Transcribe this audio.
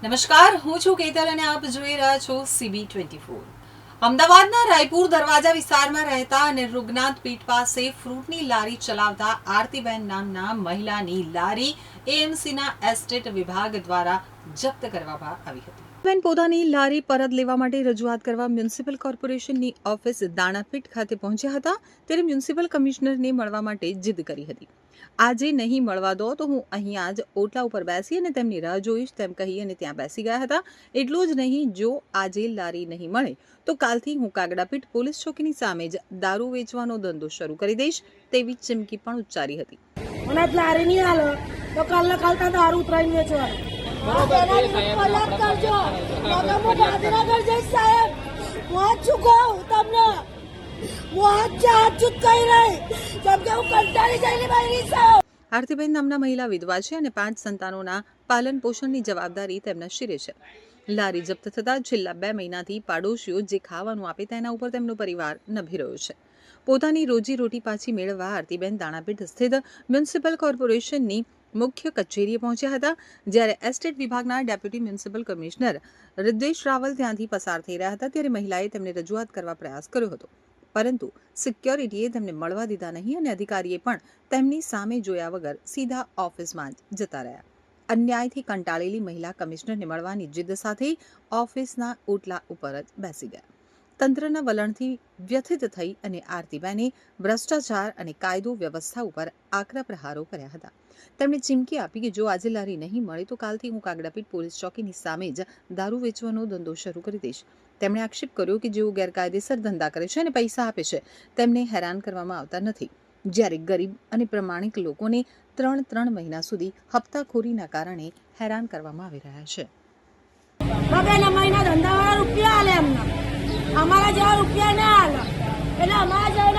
નમસ્કાર, હું છું કેતલ અને આપ જોઈ રહ્યા છો CB24। અમદાવાદના રાયપુર દરવાજા વિસ્તારમાં રહેતા અને રૂગનાથ પીઠ પાસે ફ્રૂટની લારી ચલાવતા આરતીબેન નામના મહિલાની લારી AMCના એસ્ટેટ વિભાગ દ્વારા જપ્ત કરવામાં આવી હતી। બેન પોતાની લારી પરત લેવા માટે રજૂઆત કરવા મ્યુનિસિપલ કોર્પોરેશનની ઓફિસ દાણાપીઠ ખાતે પહોંચ્યા હતા ત્યારે મ્યુનિસિપલ કમિશનરને મળવા માટે જીદ કરી હતી। આજે નહીં મળવા દો તો હું અહીંયા જ ઓટલા ઉપર બેસી અને તેમની રાહ જોઈશ તેમ કહી અને ત્યાં બેસી ગયા હતા। એટલું જ નહીં, જો આજે લારી નહીં મળે તો કાલથી હું કાગડાપીઠ પોલીસ ચોકીની સામે જ દારૂ વેચવાનો ધંધો શરૂ કરી દઈશ તેવી ચીમકી પણ ઉચ્ચારી હતી। મને લારી નહીં હાલો તો કાલના કાલ દારૂ ઉતરાઈને વેચવાનું ગાંધીનગર જઈશ સાહેબ, હું ચૂકો તમને આરતીબેન નામના મહિલા વિધવા છે અને 5 સંતાનોના પાલન પોષણની જવાબદારી તેમના શિરે છે। લારી જપ્ત થતાં છેલ્લા 2 મહિનાથી પાડોશીઓ જે ખાવાનું આપે તેના ઉપર તેમનો પરિવાર નભી રહ્યો છે। પોતાની રોજીરોટી પાછી મેળવવા આરતીબેન દાણાપીઠ સ્થિત મ્યુનિસિપલ કોર્પોરેશનની મુખ્ય કચેરીએ પહોંચ્યા હતા જ્યારે એસ્ટેટ વિભાગના ડેપ્યુટી મ્યુનિસિપલ કમિશનર રિદ્વેશ રાવલ ત્યાંથી પસાર થઈ રહ્યા હતા ત્યારે મહિલાએ તેમને રજૂઆત કરવા પ્રયાસ કર્યો હતો પરંતુ સિક્યોરિટીએ તેમને મળવા દીધા નહીં અને અધિકારીએ પણ તેમની સામે જોયા વગર સીધા ઓફિસમાં જ જતા રહ્યા। અન્યાયથી કંટાળેલી મહિલા કમિશનરને મળવાની જીદ સાથે ઓફિસના ઓટલા ઉપર જ બેસી ગયા। તંત્રના વલણથી વ્યથિત થઈ અને આરતીબેને ભ્રષ્ટાચાર અને કાયદો વ્યવસ્થા ઉપર આકરા પ્રહારો કર્યા હતા। તેમણે ચીમકી આપી કે જો આજે લારી નહીં મળે તો કાલથી હું કાગડાપીઠ પોલીસ ચોકીની સામે જ દારૂ વેચવાનો ધંધો શરૂ કરી દઈશ। તેમણે આક્ષેપ કર્યો કે જેઓ ગેરકાયદેસર ધંધા કરે છે અને પૈસા આપે છે તેમને હેરાન કરવામાં આવતા નથી, જ્યારે ગરીબ અને પ્રમાણિક લોકોને 3 મહિના સુધી હપ્તાખોરીના કારણે હેરાન કરવામાં આવી રહ્યા છે। રૂપિયા હાલે એમને, અમારા જેવા રૂપિયા ના હાલે એટલે અમારા જેવા